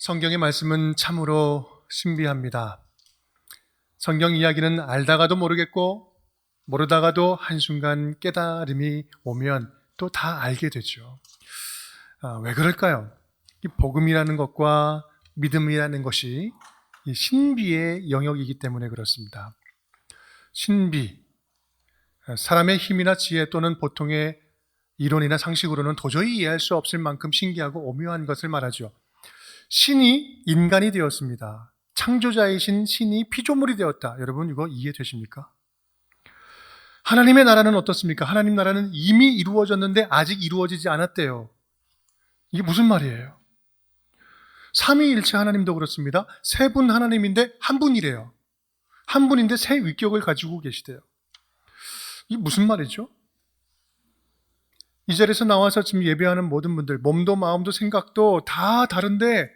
성경의 말씀은 참으로 신비합니다. 성경 이야기는 알다가도 모르겠고 모르다가도 한순간 깨달음이 오면 또 다 알게 되죠. 왜 그럴까요? 이 복음이라는 것과 믿음이라는 것이 이 신비의 영역이기 때문에 그렇습니다. 신비, 사람의 힘이나 지혜 또는 보통의 이론이나 상식으로는 도저히 이해할 수 없을 만큼 신기하고 오묘한 것을 말하죠. 신이 인간이 되었습니다. 창조자이신 신이 피조물이 되었다. 여러분 이거 이해되십니까? 하나님의 나라는 어떻습니까? 하나님 나라는 이미 이루어졌는데 아직 이루어지지 않았대요. 이게 무슨 말이에요? 삼위일체 하나님도 그렇습니다. 세 분 하나님인데 한 분이래요. 한 분인데 세 위격을 가지고 계시대요. 이게 무슨 말이죠? 이 자리에서 나와서 지금 예배하는 모든 분들, 몸도 마음도 생각도 다 다른데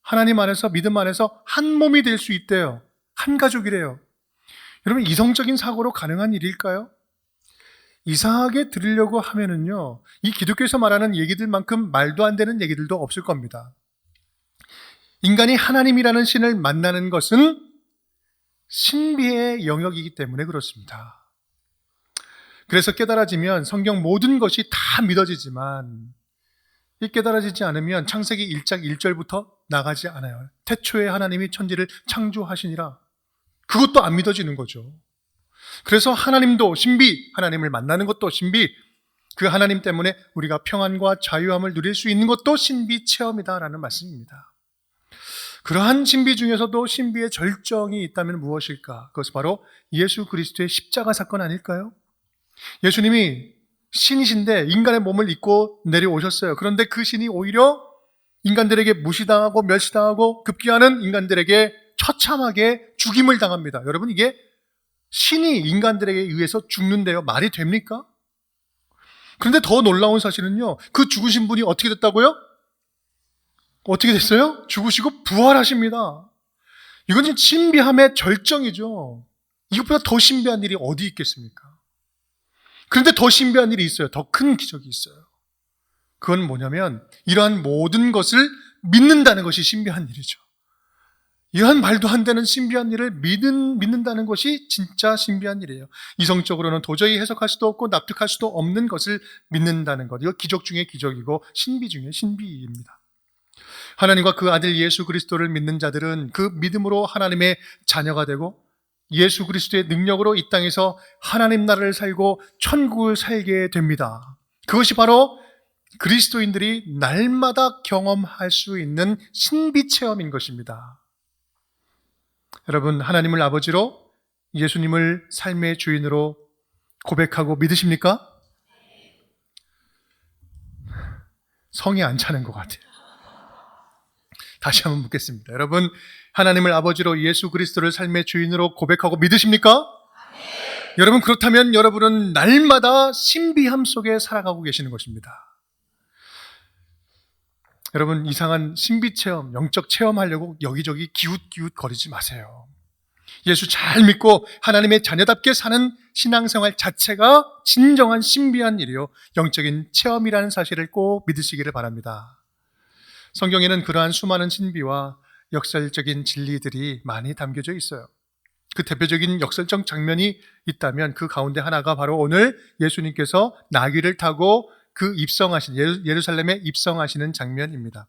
하나님 안에서, 믿음 안에서 한 몸이 될 수 있대요. 한 가족이래요. 여러분, 이성적인 사고로 가능한 일일까요? 이상하게 들으려고 하면은요, 이 기독교에서 말하는 얘기들만큼 말도 안 되는 얘기들도 없을 겁니다. 인간이 하나님이라는 신을 만나는 것은 신비의 영역이기 때문에 그렇습니다. 그래서 깨달아지면 성경 모든 것이 다 믿어지지만 이 깨달아지지 않으면 창세기 1장 1절부터 나가지 않아요. 태초에 하나님이 천지를 창조하시니라. 그것도 안 믿어지는 거죠. 그래서 하나님도 신비, 하나님을 만나는 것도 신비, 그 하나님 때문에 우리가 평안과 자유함을 누릴 수 있는 것도 신비 체험이다라는 말씀입니다. 그러한 신비 중에서도 신비의 절정이 있다면 무엇일까? 그것은 바로 예수 그리스도의 십자가 사건 아닐까요? 예수님이 신이신데 인간의 몸을 입고 내려오셨어요. 그런데 그 신이 오히려 인간들에게 무시당하고 멸시당하고 급기야는 인간들에게 처참하게 죽임을 당합니다. 여러분, 이게 신이 인간들에게 의해서 죽는데요, 말이 됩니까? 그런데 더 놀라운 사실은요, 그 죽으신 분이 어떻게 됐다고요? 어떻게 됐어요? 죽으시고 부활하십니다. 이건 지금 신비함의 절정이죠. 이것보다 더 신비한 일이 어디 있겠습니까? 그런데 더 신비한 일이 있어요. 더 큰 기적이 있어요. 그건 뭐냐면 이러한 모든 것을 믿는다는 것이 신비한 일이죠. 이러한 말도 안 되는 신비한 일을 믿는다는 것이 진짜 신비한 일이에요. 이성적으로는 도저히 해석할 수도 없고 납득할 수도 없는 것을 믿는다는 것. 이거 기적 중에 기적이고 신비 중에 신비입니다. 하나님과 그 아들 예수 그리스도를 믿는 자들은 그 믿음으로 하나님의 자녀가 되고 예수 그리스도의 능력으로 이 땅에서 하나님 나라를 살고 천국을 살게 됩니다. 그것이 바로 그리스도인들이 날마다 경험할 수 있는 신비 체험인 것입니다. 여러분, 하나님을 아버지로 예수님을 삶의 주인으로 고백하고 믿으십니까? 성이 안 차는 것 같아요. 다시 한번 묻겠습니다. 여러분, 하나님을 아버지로 예수 그리스도를 삶의 주인으로 고백하고 믿으십니까? 네. 여러분, 그렇다면 여러분은 날마다 신비함 속에 살아가고 계시는 것입니다. 여러분, 이상한 신비 체험, 영적 체험하려고 여기저기 기웃기웃 거리지 마세요. 예수 잘 믿고 하나님의 자녀답게 사는 신앙생활 자체가 진정한 신비한 일이요, 영적인 체험이라는 사실을 꼭 믿으시기를 바랍니다. 성경에는 그러한 수많은 신비와 역설적인 진리들이 많이 담겨져 있어요. 그 대표적인 역설적 장면이 있다면 그 가운데 하나가 바로 오늘 예수님께서 나귀를 타고 그 예루살렘에 입성하시는 장면입니다.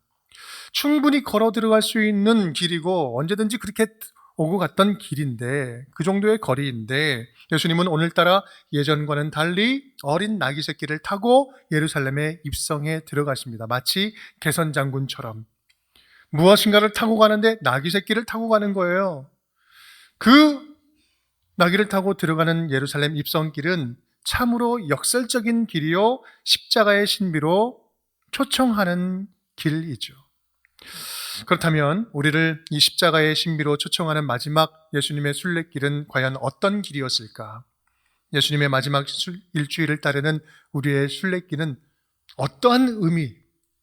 충분히 걸어 들어갈 수 있는 길이고 언제든지 그렇게 오고 갔던 길인데, 그 정도의 거리인데 예수님은 오늘따라 예전과는 달리 어린 나귀 새끼를 타고 예루살렘에 입성해 들어가십니다. 마치 개선장군처럼 무엇인가를 타고 가는데 나귀 새끼를 타고 가는 거예요. 그 나귀를 타고 들어가는 예루살렘 입성길은 참으로 역설적인 길이요, 십자가의 신비로 초청하는 길이죠. 그렇다면 우리를 이 십자가의 신비로 초청하는 마지막 예수님의 순례길은 과연 어떤 길이었을까? 예수님의 마지막 일주일을 따르는 우리의 순례길은 어떠한 의미,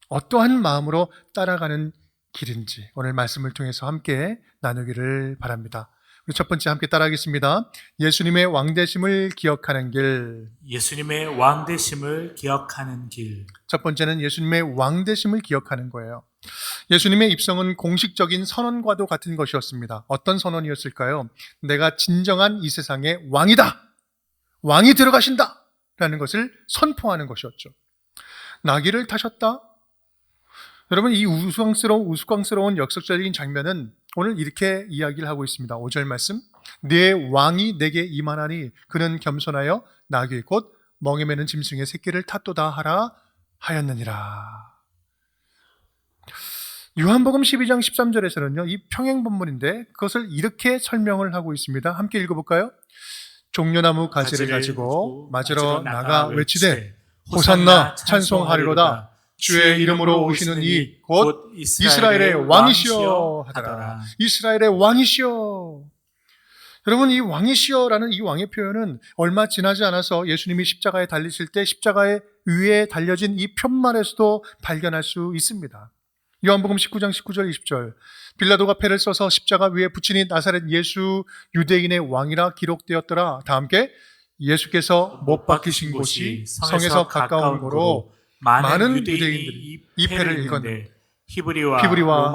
어떠한 마음으로 따라가는 길인지 오늘 말씀을 통해서 함께 나누기를 바랍니다. 우리 첫 번째 함께 따라하겠습니다. 예수님의 왕되심을 기억하는 길. 예수님의 왕되심을 기억하는 길. 첫 번째는 예수님의 왕되심을 기억하는 거예요. 예수님의 입성은 공식적인 선언과도 같은 것이었습니다. 어떤 선언이었을까요? 내가 진정한 이 세상의 왕이다. 왕이 들어가신다. 라는 것을 선포하는 것이었죠. 나귀를 타셨다. 여러분, 이 우스꽝스러운 역설적인 장면은 오늘 이렇게 이야기를 하고 있습니다. 5절 말씀. 내 왕이 내게 임하나니 그는 겸손하여 나귀 곧 멍에 매는 짐승의 새끼를 탔도다 하라 하였느니라. 요한복음 12장 13절에서는요, 이 평행본문인데 그것을 이렇게 설명을 하고 있습니다. 함께 읽어볼까요? 종려나무 가지를 가지고 맞으러 나가 외치되 호산나 찬송하리로다. 주의 이름으로 오시는 이 곧 이스라엘의 왕이시여 하더라. 이스라엘의 왕이시여. 여러분, 이 왕이시여라는 이 왕의 표현은 얼마 지나지 않아서 예수님이 십자가에 달리실 때 십자가의 위에 달려진 이 편말에서도 발견할 수 있습니다. 요한복음 19장 19절 20절. 빌라도가 패를 써서 십자가 위에 붙이니 나사렛 예수 유대인의 왕이라 기록되었더라. 다 함께 예수께서 못 박히신 곳이 성에서 가까운 거로 많은 유대인들이 이 패를 읽었는데 히브리와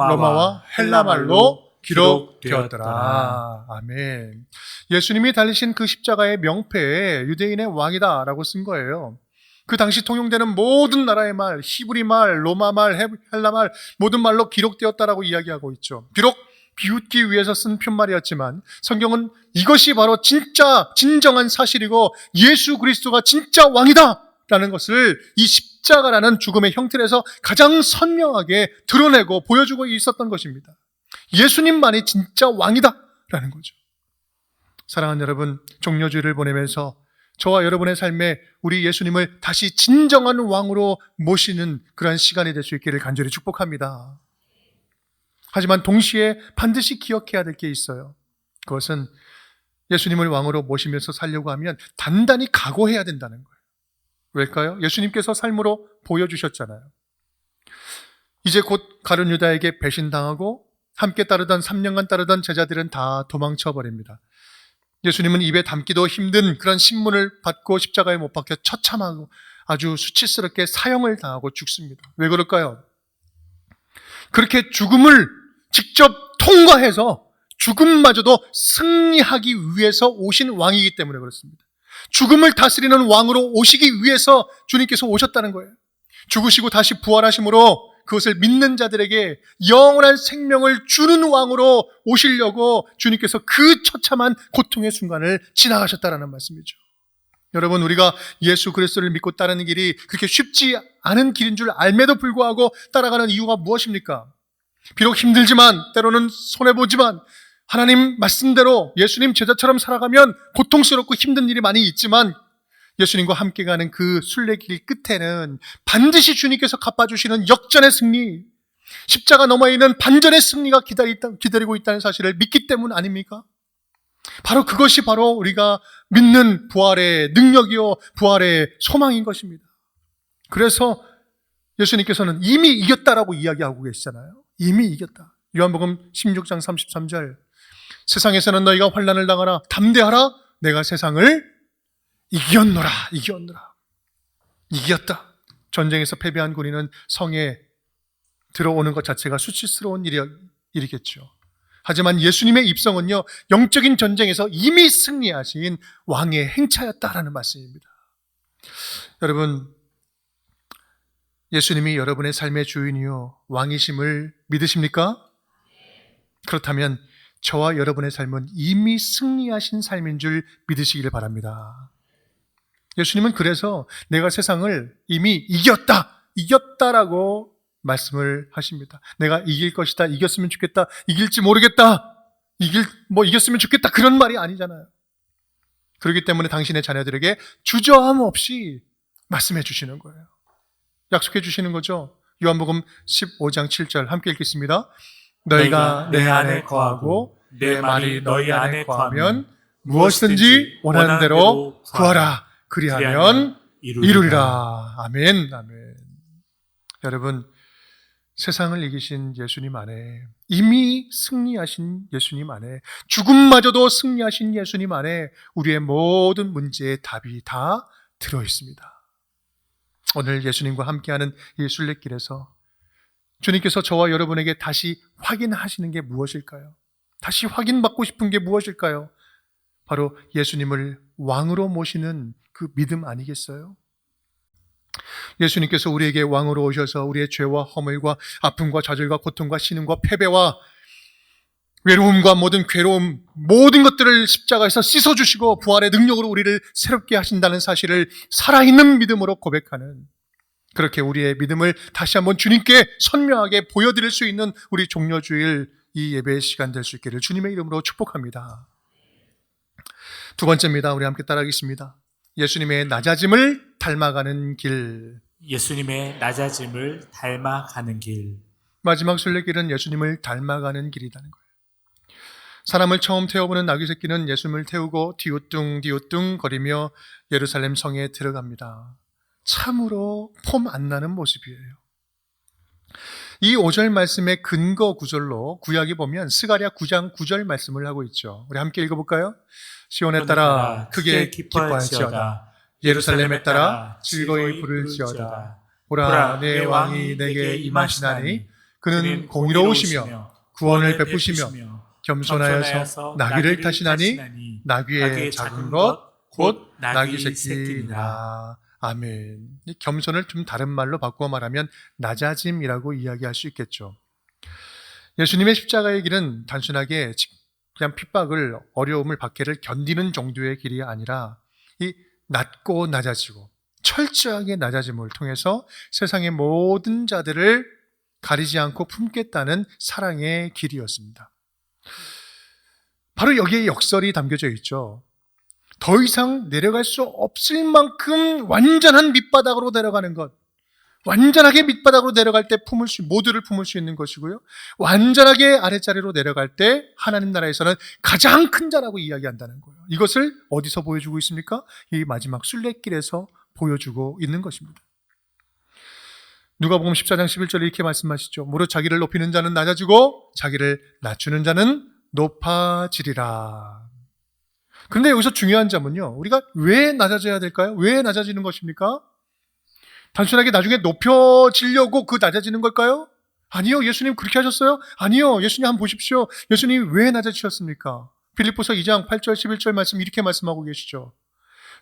로마와 헬라말로 기록되었더라. 아멘. 예수님이 달리신 그 십자가의 명패에 유대인의 왕이다라고 쓴 거예요. 그 당시 통용되는 모든 나라의 말, 히브리 말, 로마 말, 헬라 말, 모든 말로 기록되었다라고 이야기하고 있죠. 비록 비웃기 위해서 쓴 편말이었지만 성경은 이것이 바로 진정한 사실이고 예수 그리스도가 진짜 왕이다 라는 것을 이 십자가라는 죽음의 형태에서 가장 선명하게 드러내고 보여주고 있었던 것입니다. 예수님만이 진짜 왕이다 라는 거죠. 사랑하는 여러분, 종려주의를 보내면서 저와 여러분의 삶에 우리 예수님을 다시 진정한 왕으로 모시는 그러한 시간이 될 수 있기를 간절히 축복합니다. 하지만 동시에 반드시 기억해야 될 게 있어요. 그것은 예수님을 왕으로 모시면서 살려고 하면 단단히 각오해야 된다는 거예요. 왜일까요? 예수님께서 삶으로 보여주셨잖아요. 이제 곧 가룟 유다에게 배신당하고 함께 따르던 3년간 따르던 제자들은 다 도망쳐버립니다. 예수님은 입에 담기도 힘든 그런 신문을 받고 십자가에 못 박혀 처참하고 아주 수치스럽게 사형을 당하고 죽습니다. 왜 그럴까요? 그렇게 죽음을 직접 통과해서 죽음마저도 승리하기 위해서 오신 왕이기 때문에 그렇습니다. 죽음을 다스리는 왕으로 오시기 위해서 주님께서 오셨다는 거예요. 죽으시고 다시 부활하심으로 그것을 믿는 자들에게 영원한 생명을 주는 왕으로 오시려고 주님께서 그 처참한 고통의 순간을 지나가셨다는 말씀이죠. 여러분, 우리가 예수 그리스도를 믿고 따르는 길이 그렇게 쉽지 않은 길인 줄 알매도 불구하고 따라가는 이유가 무엇입니까? 비록 힘들지만 때로는 손해보지만 하나님 말씀대로 예수님 제자처럼 살아가면 고통스럽고 힘든 일이 많이 있지만 예수님과 함께 가는 그 순례길 끝에는 반드시 주님께서 갚아주시는 역전의 승리, 십자가 너머에 있는 반전의 승리가 기다리고 있다는 사실을 믿기 때문 아닙니까? 바로 그것이 바로 우리가 믿는 부활의 능력이요 부활의 소망인 것입니다. 그래서 예수님께서는 이미 이겼다라고 이야기하고 계시잖아요. 이미 이겼다. 요한복음 16장 33절. 세상에서는 너희가 환난을 당하나 담대하라. 내가 세상을 이겼노라. 이겼다. 전쟁에서 패배한 군인은 성에 들어오는 것 자체가 수치스러운 일이겠죠. 하지만 예수님의 입성은요, 영적인 전쟁에서 이미 승리하신 왕의 행차였다라는 말씀입니다. 여러분, 예수님이 여러분의 삶의 주인이요 왕이심을 믿으십니까? 그렇다면 저와 여러분의 삶은 이미 승리하신 삶인 줄 믿으시기를 바랍니다. 예수님은 그래서 내가 세상을 이미 이겼다라고 말씀을 하십니다. 내가 이길 것이다, 이겼으면 좋겠다, 이길지 모르겠다, 이겼으면 좋겠다, 그런 말이 아니잖아요. 그렇기 때문에 당신의 자녀들에게 주저함 없이 말씀해 주시는 거예요. 약속해 주시는 거죠. 요한복음 15장 7절 함께 읽겠습니다. 너희가 내 안에 거하고 내 말이 너희 안에 거하면 무엇이든지 원하는 대로 구하라. 그리하면 이루리라. 아멘. 여러분, 세상을 이기신 예수님 안에, 이미 승리하신 예수님 안에, 죽음마저도 승리하신 예수님 안에 우리의 모든 문제의 답이 다 들어있습니다. 오늘 예수님과 함께하는 이 순례길에서 주님께서 저와 여러분에게 다시 확인하시는 게 무엇일까요? 다시 확인받고 싶은 게 무엇일까요? 바로 예수님을 왕으로 모시는 그 믿음 아니겠어요? 예수님께서 우리에게 왕으로 오셔서 우리의 죄와 허물과 아픔과 좌절과 고통과 신음과 패배와 외로움과 모든 괴로움, 모든 것들을 십자가에서 씻어주시고 부활의 능력으로 우리를 새롭게 하신다는 사실을 살아있는 믿음으로 고백하는, 그렇게 우리의 믿음을 다시 한번 주님께 선명하게 보여드릴 수 있는 우리 종려주일 이 예배의 시간 될 수 있기를 주님의 이름으로 축복합니다. 두 번째입니다. 우리 함께 따라하겠습니다. 예수님의 낮아짐을 닮아가는 길. 예수님의 낮아짐을 닮아가는 길. 마지막 순례길은 예수님을 닮아가는 길이라는 거예요. 사람을 처음 태워보는 나귀 새끼는 예수님을 태우고 디우뚱 거리며 예루살렘 성에 들어갑니다. 참으로 폼 안 나는 모습이에요. 이 5절 말씀의 근거 구절로 구약에 보면 스가랴 9장 9절 말씀을 하고 있죠. 우리 함께 읽어볼까요? 시온에 따라 크게 기뻐할지어다. 예루살렘에 따라 즐거이 부를지어다. 보라, 내 왕이 내게 임하시나니 그는 공의로우시며 구원을 베푸시며 겸손하여서 나귀를 타시나니 나귀의 작은 것 곧 나귀 새끼니라. 아멘. 이 겸손을 좀 다른 말로 바꾸어 말하면 낮아짐이라고 이야기할 수 있겠죠. 예수님의 십자가의 길은 단순하게 그냥 핍박을, 어려움을, 박해를 견디는 정도의 길이 아니라 이 낮고 낮아지고 철저하게 낮아짐을 통해서 세상의 모든 자들을 가리지 않고 품겠다는 사랑의 길이었습니다. 바로 여기에 역설이 담겨져 있죠. 더 이상 내려갈 수 없을 만큼 완전한 밑바닥으로 내려가는 것, 완전하게 밑바닥으로 내려갈 때 모두를 품을 수 있는 것이고요, 완전하게 아랫자리로 내려갈 때 하나님 나라에서는 가장 큰 자라고 이야기한다는 거예요. 이것을 어디서 보여주고 있습니까? 이 마지막 순례길에서 보여주고 있는 것입니다. 누가복음 14장 11절에 이렇게 말씀하시죠. 무릇 자기를 높이는 자는 낮아지고 자기를 낮추는 자는 높아지리라. 그런데 여기서 중요한 점은요, 우리가 왜 낮아져야 될까요? 왜 낮아지는 것입니까? 단순하게 나중에 높여지려고 그 낮아지는 걸까요? 아니요. 예수님 그렇게 하셨어요? 아니요. 예수님 한번 보십시오. 예수님 왜 낮아지셨습니까? 빌립보서 2장 8절 11절 말씀 이렇게 말씀하고 계시죠.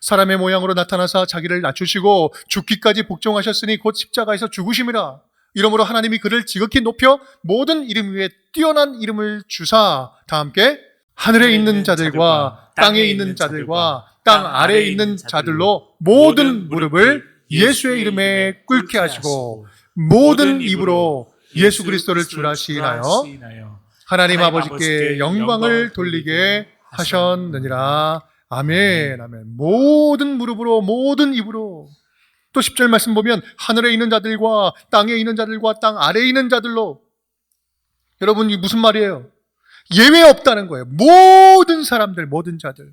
사람의 모양으로 나타나사 자기를 낮추시고 죽기까지 복종하셨으니 곧 십자가에서 죽으심이라. 이러므로 하나님이 그를 지극히 높여 모든 이름 위에 뛰어난 이름을 주사, 다 함께 하늘에 있는 자들과 땅에 있는 자들과 땅 아래에 있는 자들로 모든 무릎을 예수의 이름에 꿇게 하시고 모든 입으로 예수 그리스도를 주라 시인하여 하나님 아버지께 영광을 돌리게 하셨느니라. 아멘, 아멘. 모든 무릎으로, 모든 입으로. 또 10절 말씀 보면 하늘에 있는 자들과 땅에 있는 자들과 땅 아래에 있는 자들로. 여러분, 이게 무슨 말이에요? 예외 없다는 거예요. 모든 사람들, 모든 자들.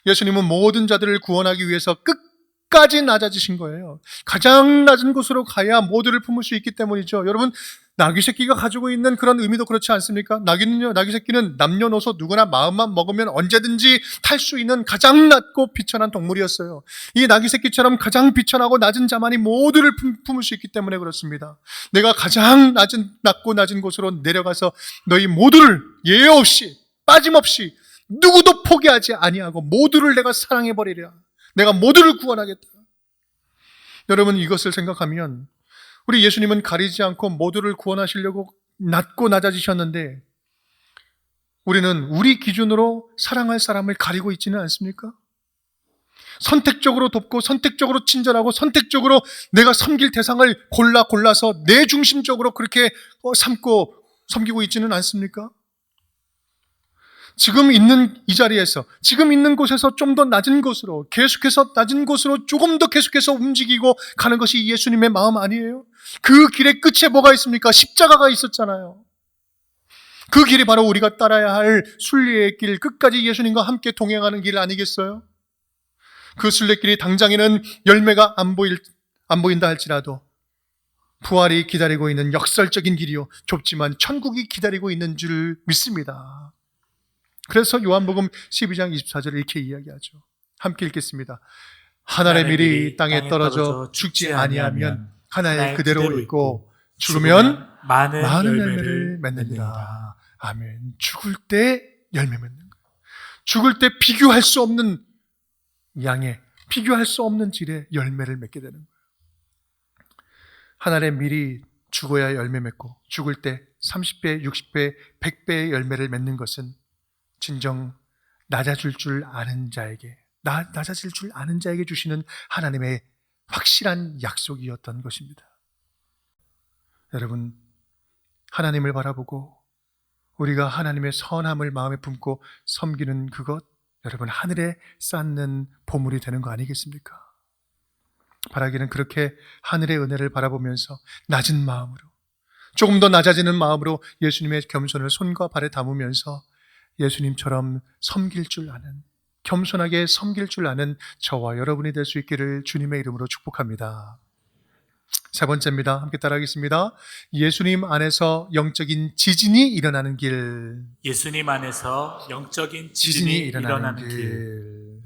예수님은 모든 자들을 구원하기 위해서 끝까지 낮아지신 거예요. 가장 낮은 곳으로 가야 모두를 품을 수 있기 때문이죠. 여러분, 나귀 새끼가 가지고 있는 그런 의미도 그렇지 않습니까? 나귀 새끼는 남녀노소 누구나 마음만 먹으면 언제든지 탈 수 있는 가장 낮고 비천한 동물이었어요. 이 나귀 새끼처럼 가장 비천하고 낮은 자만이 모두를 품을 수 있기 때문에 그렇습니다. 내가 가장 낮고 낮은 곳으로 내려가서 너희 모두를 예외 없이 빠짐없이 누구도 포기하지 아니하고 모두를 내가 사랑해버리랴. 내가 모두를 구원하겠다. 여러분, 이것을 생각하면 우리 예수님은 가리지 않고 모두를 구원하시려고 낮고 낮아지셨는데 우리는 우리 기준으로 사랑할 사람을 가리고 있지는 않습니까? 선택적으로 돕고 선택적으로 친절하고 선택적으로 내가 섬길 대상을 골라서 내 중심적으로 그렇게 삼고 섬기고 있지는 않습니까? 지금 있는 이 자리에서, 지금 있는 곳에서 좀 더 낮은 곳으로, 계속해서 낮은 곳으로 조금 더 계속해서 움직이고 가는 것이 예수님의 마음 아니에요? 그 길의 끝에 뭐가 있습니까? 십자가가 있었잖아요. 그 길이 바로 우리가 따라야 할 순례의 길, 끝까지 예수님과 함께 동행하는 길 아니겠어요? 그 순례길이 당장에는 열매가 안 보인다 할지라도 부활이 기다리고 있는 역설적인 길이요, 좁지만 천국이 기다리고 있는 줄 믿습니다. 그래서 요한복음 12장 24절을 이렇게 이야기하죠. 함께 읽겠습니다. 하늘의 밀이 땅에 떨어져 죽지 아니하면 하나에 그대로 있고 죽으면 많은 열매를 맺느니라. 아멘. 죽을 때 열매 맺는 거예요. 죽을 때 비교할 수 없는 양의, 비교할 수 없는 질의 열매를 맺게 되는 거예요. 하늘의 밀이 죽어야 열매 맺고 죽을 때 30배, 60배, 100배의 열매를 맺는 것은 진정 낮아질 줄 아는 자에게, 낮아질 줄 아는 자에게 주시는 하나님의 확실한 약속이었던 것입니다. 여러분, 하나님을 바라보고 우리가 하나님의 선함을 마음에 품고 섬기는 그것, 여러분, 하늘에 쌓는 보물이 되는 거 아니겠습니까? 바라기는 그렇게 하늘의 은혜를 바라보면서 낮은 마음으로, 조금 더 낮아지는 마음으로 예수님의 겸손을 손과 발에 담으면서 예수님처럼 섬길 줄 아는, 겸손하게 섬길 줄 아는 저와 여러분이 될 수 있기를 주님의 이름으로 축복합니다. 세 번째입니다. 함께 따라하겠습니다. 예수님 안에서 영적인 지진이 일어나는 길. 예수님 안에서 영적인 지진이 일어나는 길.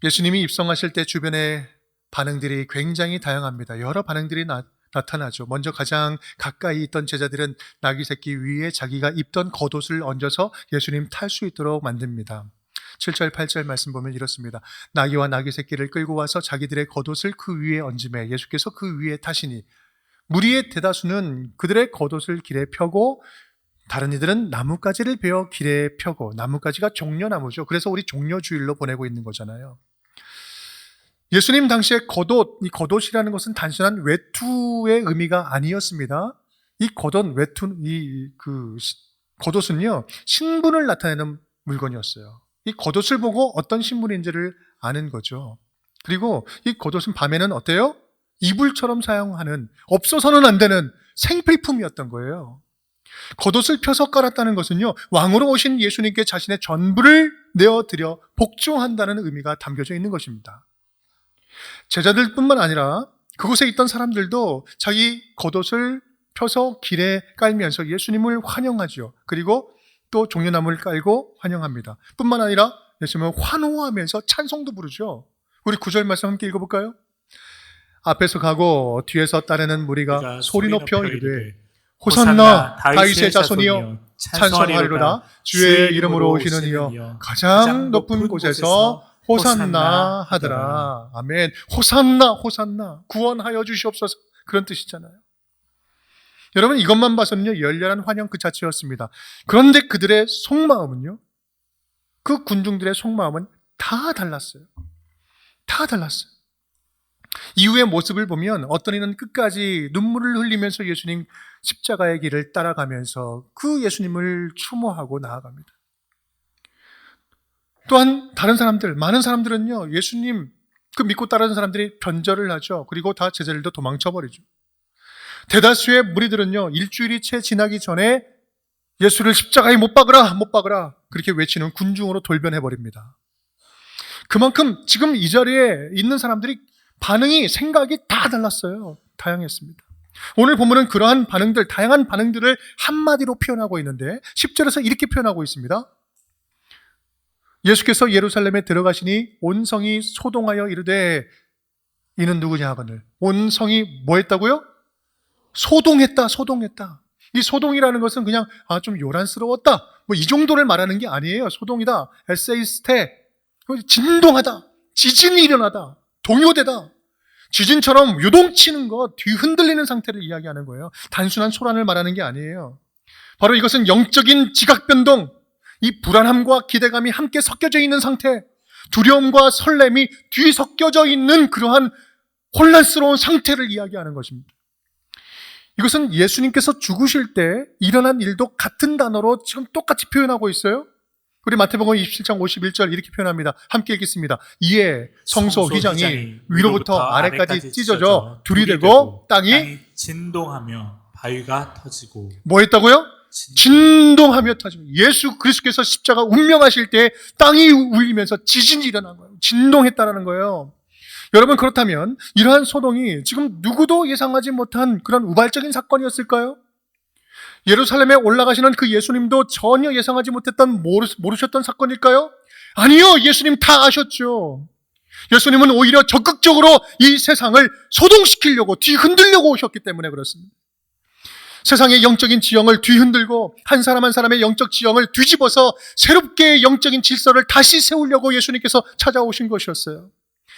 예수님이 입성하실 때 주변의 반응들이 굉장히 다양합니다. 여러 반응들이 나타나죠. 먼저 가장 가까이 있던 제자들은 나귀 새끼 위에 자기가 입던 겉옷을 얹어서 예수님 탈 수 있도록 만듭니다. 7절 8절 말씀 보면 이렇습니다. 나귀와 나귀 새끼를 끌고 와서 자기들의 겉옷을 그 위에 얹음에 예수께서 그 위에 타시니 무리의 대다수는 그들의 겉옷을 길에 펴고 다른 이들은 나뭇가지를 베어 길에 펴고, 나뭇가지가 종려나무죠. 그래서 우리 종려주일로 보내고 있는 거잖아요. 예수님 당시에 겉옷, 이 겉옷이라는 것은 단순한 외투의 의미가 아니었습니다. 이 겉옷, 겉옷은요, 신분을 나타내는 물건이었어요. 이 겉옷을 보고 어떤 신분인지를 아는 거죠. 그리고 이 겉옷은 밤에는 어때요? 이불처럼 사용하는, 없어서는 안 되는 생필품이었던 거예요. 겉옷을 펴서 깔았다는 것은요, 왕으로 오신 예수님께 자신의 전부를 내어드려 복종한다는 의미가 담겨져 있는 것입니다. 제자들뿐만 아니라 그곳에 있던 사람들도 자기 겉옷을 펴서 길에 깔면서 예수님을 환영하죠. 그리고 또 종려나무를 깔고 환영합니다. 뿐만 아니라 예수님을 환호하면서 찬송도 부르죠. 우리 9절 말씀 함께 읽어볼까요? 앞에서 가고 뒤에서 따르는 무리가 소리 높여 이르되 호산나 다윗의 자손이여 찬송하리로다. 주의 이름으로 오시는 이여 가장 높은 곳에서 호산나 하더라. 아멘. 호산나, 호산나. 구원하여 주시옵소서. 그런 뜻이잖아요. 여러분, 이것만 봐서는요, 열렬한 환영 그 자체였습니다. 그런데 그들의 속마음은요, 그 군중들의 속마음은 다 달랐어요. 다 달랐어요. 이후의 모습을 보면 어떤 이는 끝까지 눈물을 흘리면서 예수님 십자가의 길을 따라가면서 그 예수님을 추모하고 나아갑니다. 또한 다른 사람들, 많은 사람들은요, 예수님 그 믿고 따르는 사람들이 변절을 하죠. 그리고 다 제자들도 도망쳐버리죠. 대다수의 무리들은요, 일주일이 채 지나기 전에 예수를 십자가에 못 박으라, 못 박으라 그렇게 외치는 군중으로 돌변해버립니다. 그만큼 지금 이 자리에 있는 사람들이 반응이, 생각이 다 달랐어요. 다양했습니다. 오늘 본문은 그러한 반응들, 다양한 반응들을 한마디로 표현하고 있는데 10절에서 이렇게 표현하고 있습니다. 예수께서 예루살렘에 들어가시니 온 성이 소동하여 이르되 이는 누구냐 하거늘. 온 성이 뭐 했다고요? 소동했다, 소동했다. 이 소동이라는 것은 그냥 좀 요란스러웠다, 뭐 이 정도를 말하는 게 아니에요. 소동이다, 에세이스테, 진동하다, 지진이 일어나다, 동요되다, 지진처럼 요동치는 것, 뒤흔들리는 상태를 이야기하는 거예요. 단순한 소란을 말하는 게 아니에요. 바로 이것은 영적인 지각변동, 이 불안함과 기대감이 함께 섞여져 있는 상태, 두려움과 설렘이 뒤섞여져 있는 그러한 혼란스러운 상태를 이야기하는 것입니다. 이것은 예수님께서 죽으실 때 일어난 일도 같은 단어로 지금 똑같이 표현하고 있어요. 우리 마태복음 27장 51절 이렇게 표현합니다. 함께 읽겠습니다. 이에 성소 휘장이 위로부터 아래까지 찢어져 둘이 되고 땅이 진동하며 바위가 터지고. 뭐 했다고요? 진동하며 터지고. 예수 그리스도께서 십자가 운명하실 때 땅이 울리면서 지진이 일어난 거예요. 진동했다라는 거예요. 여러분, 그렇다면 이러한 소동이 지금 누구도 예상하지 못한 그런 우발적인 사건이었을까요? 예루살렘에 올라가시는 그 예수님도 전혀 예상하지 못했던, 모르셨던 사건일까요? 아니요, 예수님 다 아셨죠. 예수님은 오히려 적극적으로 이 세상을 소동시키려고, 뒤흔들려고 오셨기 때문에 그렇습니다. 세상의 영적인 지형을 뒤흔들고 한 사람 한 사람의 영적 지형을 뒤집어서 새롭게 영적인 질서를 다시 세우려고 예수님께서 찾아오신 것이었어요.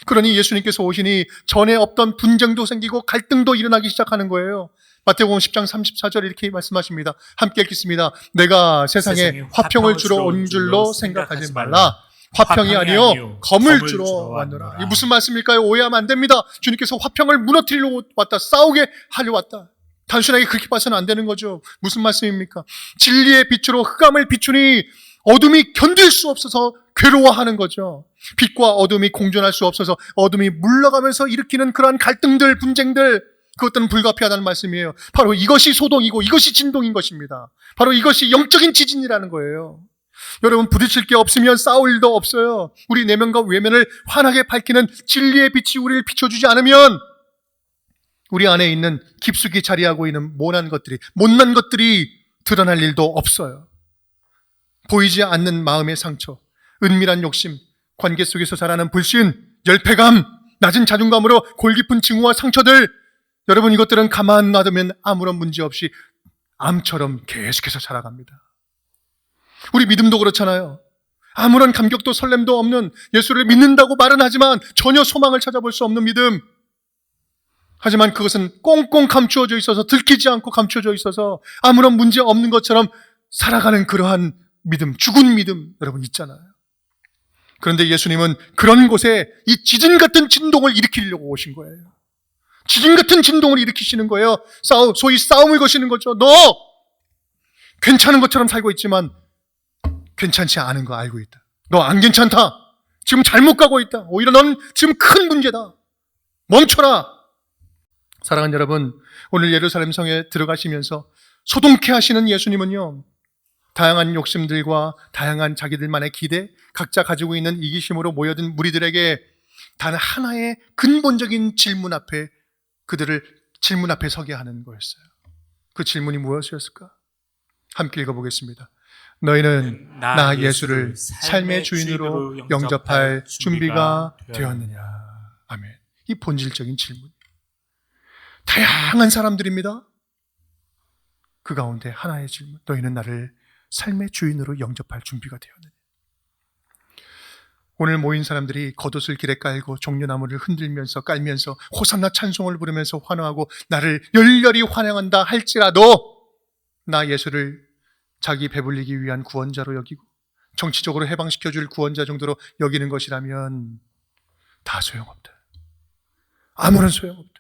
그러니 예수님께서 오시니 전에 없던 분쟁도 생기고 갈등도 일어나기 시작하는 거예요. 마태복음 10장 34절 이렇게 말씀하십니다. 함께 읽겠습니다. 내가 세상에 화평을 주러 온 줄로 생각하지 말라. 화평이 아니요 검을 주러 왔노라. 이게 무슨 말씀일까요? 오해하면 안 됩니다. 주님께서 화평을 무너뜨리려고 왔다. 싸우게 하려 왔다. 단순하게 그렇게 봐서는 안 되는 거죠. 무슨 말씀입니까? 진리의 빛으로 흑암을 비추니 어둠이 견딜 수 없어서 괴로워하는 거죠. 빛과 어둠이 공존할 수 없어서 어둠이 물러가면서 일으키는 그러한 갈등들, 분쟁들, 그것들은 불가피하다는 말씀이에요. 바로 이것이 소동이고 이것이 진동인 것입니다. 바로 이것이 영적인 지진이라는 거예요. 여러분, 부딪힐 게 없으면 싸울 일도 없어요. 우리 내면과 외면을 환하게 밝히는 진리의 빛이 우리를 비춰주지 않으면 우리 안에 있는 깊숙이 자리하고 있는 못난 것들이 드러날 일도 없어요. 보이지 않는 마음의 상처, 은밀한 욕심, 관계 속에서 자라는 불신, 열패감, 낮은 자존감으로 골 깊은 증오와 상처들, 여러분, 이것들은 가만 놔두면 아무런 문제 없이 암처럼 계속해서 자라갑니다. 우리 믿음도 그렇잖아요. 아무런 감격도 설렘도 없는, 예수를 믿는다고 말은 하지만 전혀 소망을 찾아볼 수 없는 믿음. 하지만 그것은 꽁꽁 감추어져 있어서, 들키지 않고 감추어져 있어서 아무런 문제 없는 것처럼 살아가는 그러한 믿음, 죽은 믿음, 여러분 있잖아요. 그런데 예수님은 그런 곳에 이 지진 같은 진동을 일으키려고 오신 거예요. 지진 같은 진동을 일으키시는 거예요. 소위 싸움을 거시는 거죠. 너 괜찮은 것처럼 살고 있지만 괜찮지 않은 거 알고 있다. 너 안 괜찮다. 지금 잘못 가고 있다. 오히려 넌 지금 큰 문제다. 멈춰라. 사랑하는 여러분, 오늘 예루살렘 성에 들어가시면서 소동케 하시는 예수님은요, 다양한 욕심들과 다양한 자기들만의 기대, 각자 가지고 있는 이기심으로 모여든 무리들에게 단 하나의 근본적인 질문 앞에 서게 하는 거였어요. 그 질문이 무엇이었을까? 함께 읽어보겠습니다. 너희는 나 예수를 삶의 주인으로 영접할 준비가 되었느냐? 아멘. 이 본질적인 질문. 다양한 사람들입니다. 그 가운데 하나의 질문. 너희는 나를 삶의 주인으로 영접할 준비가 되었느냐? 오늘 모인 사람들이 겉옷을 길에 깔고 종려나무를 흔들면서 깔면서 호산나 찬송을 부르면서 환호하고 나를 열렬히 환영한다 할지라도 나 예수를 자기 배불리기 위한 구원자로 여기고 정치적으로 해방시켜줄 구원자 정도로 여기는 것이라면 다 소용없다. 아무런 소용없다.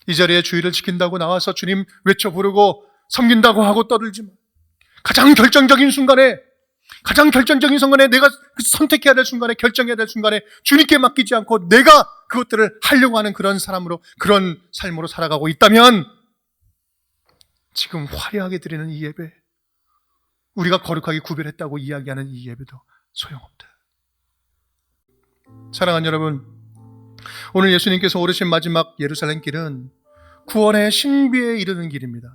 이 자리에 주의를 지킨다고 나와서 주님 외쳐 부르고 섬긴다고 하고 떠들지만 가장 결정적인 순간에 내가 선택해야 될 순간에, 결정해야 될 순간에 주님께 맡기지 않고 내가 그것들을 하려고 하는 그런 사람으로, 그런 삶으로 살아가고 있다면 지금 화려하게 드리는 이 예배, 우리가 거룩하게 구별했다고 이야기하는 이 예배도 소용없다. 사랑하는 여러분, 오늘 예수님께서 오르신 마지막 예루살렘 길은 구원의 신비에 이르는 길입니다.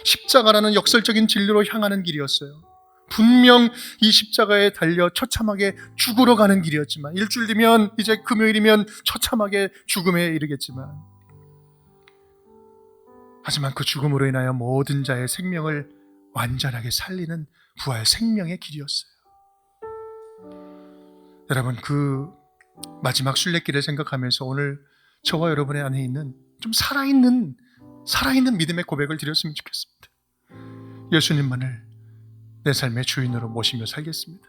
십자가라는 역설적인 진리로 향하는 길이었어요. 분명 이 십자가에 달려 처참하게 죽으러 가는 길이었지만, 일주일 뒤면, 이제 금요일이면 처참하게 죽음에 이르겠지만, 하지만 그 죽음으로 인하여 모든 자의 생명을 완전하게 살리는 부활 생명의 길이었어요. 여러분, 그 마지막 순례길을 생각하면서 오늘 저와 여러분의 안에 있는 좀 살아있는 믿음의 고백을 드렸으면 좋겠습니다. 예수님만을 내 삶의 주인으로 모시며 살겠습니다.